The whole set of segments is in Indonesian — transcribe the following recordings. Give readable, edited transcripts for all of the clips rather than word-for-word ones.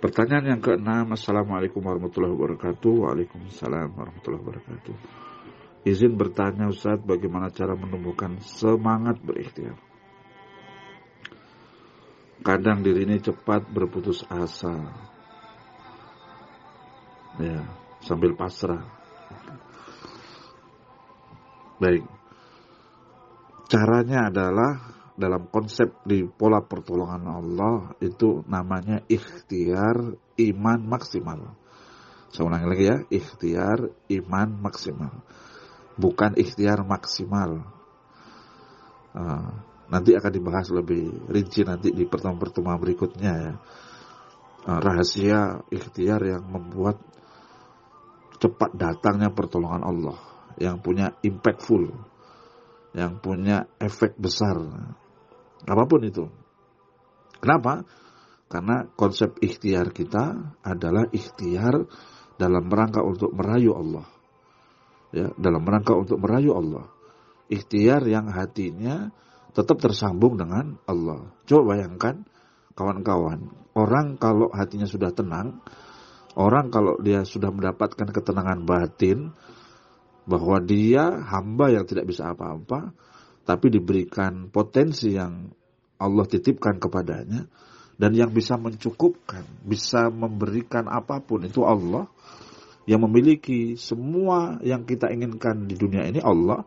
Pertanyaan yang keenam, Assalamualaikum warahmatullahi wabarakatuh. Waalaikumsalam warahmatullahi wabarakatuh. Izin bertanya Ustaz, bagaimana cara menumbuhkan semangat berikhtiar? Kadang diri ini cepat berputus asa, ya, sambil pasrah. Baik, caranya adalah dalam konsep di pola pertolongan Allah itu namanya ikhtiar iman maksimal. Saya ulangi lagi ya, ikhtiar iman maksimal, bukan ikhtiar maksimal. Nanti akan dibahas lebih rinci nanti di pertemuan-pertemuan berikutnya ya. Rahasia ikhtiar yang membuat cepat datangnya pertolongan Allah, yang punya impactful, yang punya efek besar, apapun itu. Kenapa? Karena konsep ikhtiar kita adalah ikhtiar dalam rangka untuk merayu Allah, ya, dalam rangka untuk merayu Allah. Ikhtiar yang hatinya tetap tersambung dengan Allah. Coba bayangkan kawan-kawan, orang kalau hatinya sudah tenang, orang kalau dia sudah mendapatkan ketenangan batin, bahwa dia hamba yang tidak bisa apa-apa, tapi diberikan potensi yang Allah titipkan kepadanya, dan yang bisa mencukupkan, bisa memberikan apapun itu Allah, yang memiliki semua yang kita inginkan di dunia ini Allah,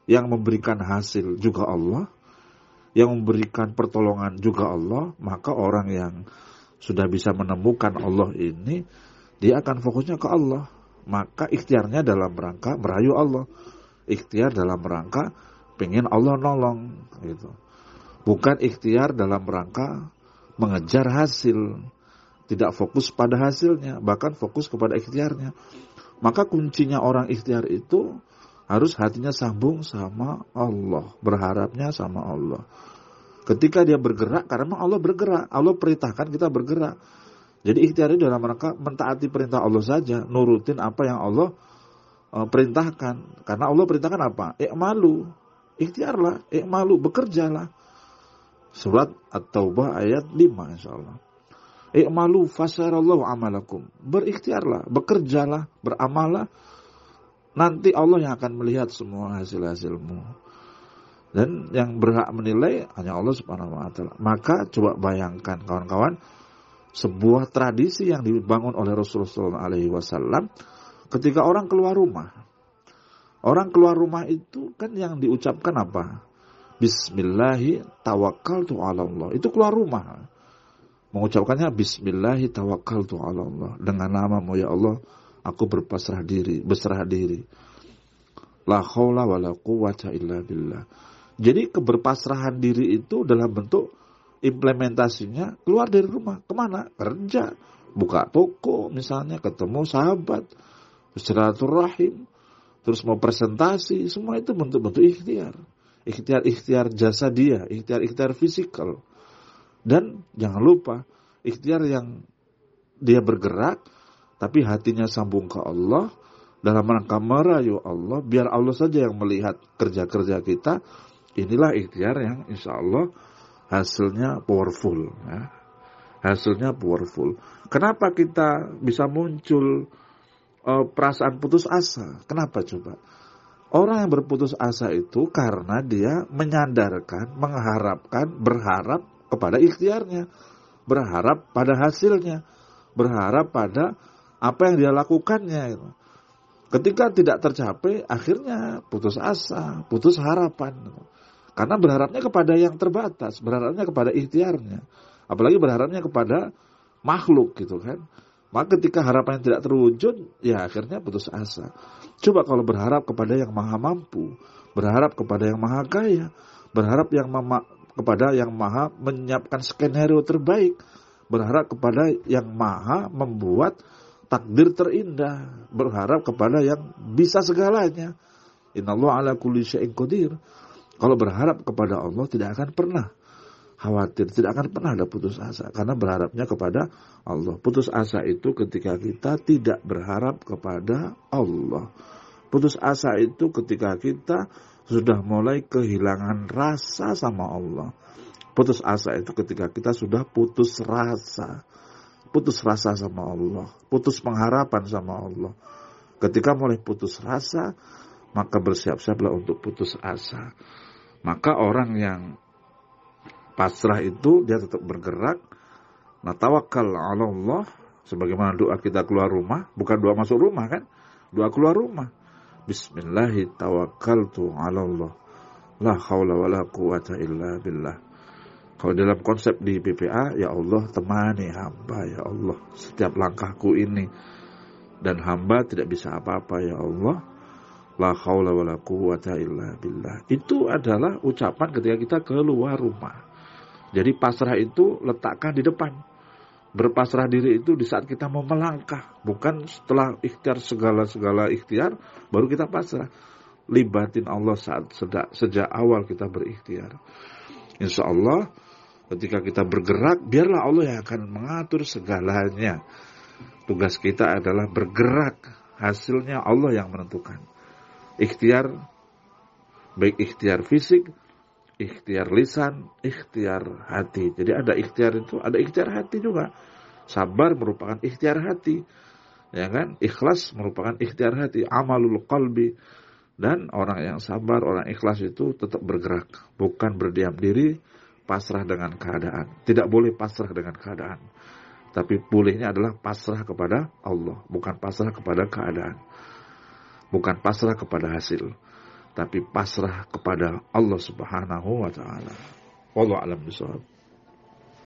yang memberikan hasil juga Allah, yang memberikan pertolongan juga Allah. Maka orang yang sudah bisa menemukan Allah ini, dia akan fokusnya ke Allah. Maka ikhtiarnya dalam rangka merayu Allah, ikhtiar dalam rangka pengen Allah nolong gitu. Bukan ikhtiar dalam rangka mengejar hasil, tidak fokus pada hasilnya, bahkan fokus kepada ikhtiarnya. Maka kuncinya orang ikhtiar itu harus hatinya sambung sama Allah, berharapnya sama Allah. Ketika dia bergerak, karena Allah bergerak, Allah perintahkan kita bergerak. Jadi ikhtiar itu dalam rangka mentaati perintah Allah saja, nurutin apa yang Allah perintahkan. Karena Allah perintahkan apa? I'malu, ikhtiarlah, i'malu, bekerjalah. Surat At-Taubah ayat 5 insyaallah. I'malu fasarallahu amalakum. Berikhtiarlah, bekerjalah, beramallah. Nanti Allah yang akan melihat semua hasil-hasilmu. Dan yang berhak menilai hanya Allah Subhanahu wa taala. Maka coba bayangkan kawan-kawan, sebuah tradisi yang dibangun oleh Rasulullah SAW ketika orang keluar rumah. Orang keluar rumah itu kan yang diucapkan apa? Bismillahi tawakkaltu ala Allah. Itu keluar rumah. Mengucapkannya Bismillahi tawakkaltu ala Allah. Dengan namamu ya Allah, aku berserah diri. La haula wala quwwata illa billah. Jadi keberpasrahan diri itu dalam bentuk implementasinya keluar dari rumah. Kemana? Kerja, buka toko misalnya, ketemu sahabat, silaturahim, terus mau presentasi, semua itu bentuk-bentuk ikhtiar. Ikhtiar jasa dia, ikhtiar fisikal. Dan jangan lupa, ikhtiar yang dia bergerak, tapi hatinya sambung ke Allah, dalam rangka merayu Allah, biar Allah saja yang melihat kerja-kerja kita. Inilah ikhtiar yang insya Allah hasilnya powerful. Ya. Hasilnya powerful. Kenapa kita bisa muncul perasaan putus asa? Kenapa coba? Orang yang berputus asa itu karena dia menyandarkan, mengharapkan, berharap kepada ikhtiarnya, berharap pada hasilnya, berharap pada apa yang dia lakukannya. Ketika tidak tercapai, akhirnya putus asa, putus harapan. Karena berharapnya kepada yang terbatas, berharapnya kepada ikhtiarnya. Apalagi berharapnya kepada makhluk gitu kan. Maka ketika harapan tidak terwujud, ya akhirnya putus asa. Coba kalau berharap kepada yang maha mampu, berharap kepada yang maha kaya, berharap kepada yang maha menyiapkan skenario terbaik, berharap kepada yang maha membuat takdir terindah, berharap kepada yang bisa segalanya. Innallaha ala kulli syai'in qadir. Kalau berharap kepada Allah tidak akan pernah khawatir, tidak akan pernah ada putus asa, karena berharapnya kepada Allah. Putus asa itu ketika kita tidak berharap kepada Allah. Putus asa itu ketika kita sudah mulai kehilangan rasa sama Allah. Putus asa itu ketika kita sudah putus rasa, putus rasa sama Allah, putus pengharapan sama Allah. Ketika mulai putus rasa, maka bersiap-siaplah untuk putus asa. Maka orang yang pasrah itu dia tetap bergerak. Nah, tawakkal 'ala Allah, sebagaimana doa kita keluar rumah, bukan doa masuk rumah kan? Doa keluar rumah. Bismillahi tawakkaltu 'ala Allah. La haula wala quwata illa billah. Kalau dalam konsep di BPA, ya Allah temani hamba, ya Allah setiap langkahku ini, dan hamba tidak bisa apa-apa, ya Allah. La haula wala quwata illa billah. Itu adalah ucapan ketika kita keluar rumah. Jadi pasrah itu letakkan di depan. Berpasrah diri itu di saat kita mau melangkah, bukan setelah ikhtiar segala ikhtiar baru kita pasrah. Libatin Allah sejak awal kita berikhtiar. Insya Allah ketika kita bergerak, biarlah Allah yang akan mengatur segalanya. Tugas kita adalah bergerak, hasilnya Allah yang menentukan. Ikhtiar, baik ikhtiar fisik, ikhtiar lisan, ikhtiar hati. Jadi ada ikhtiar itu, ada ikhtiar hati juga. Sabar merupakan ikhtiar hati, ya kan? Ikhlas merupakan ikhtiar hati, amalul qalbi. Dan orang yang sabar, orang ikhlas itu tetap bergerak, bukan berdiam diri, pasrah dengan keadaan. Tidak boleh pasrah dengan keadaan, tapi bolehnya adalah pasrah kepada Allah, bukan pasrah kepada keadaan, bukan pasrah kepada hasil, tapi pasrah kepada Allah Subhanahu wa ta'ala. Wallahu a'lam bishawab.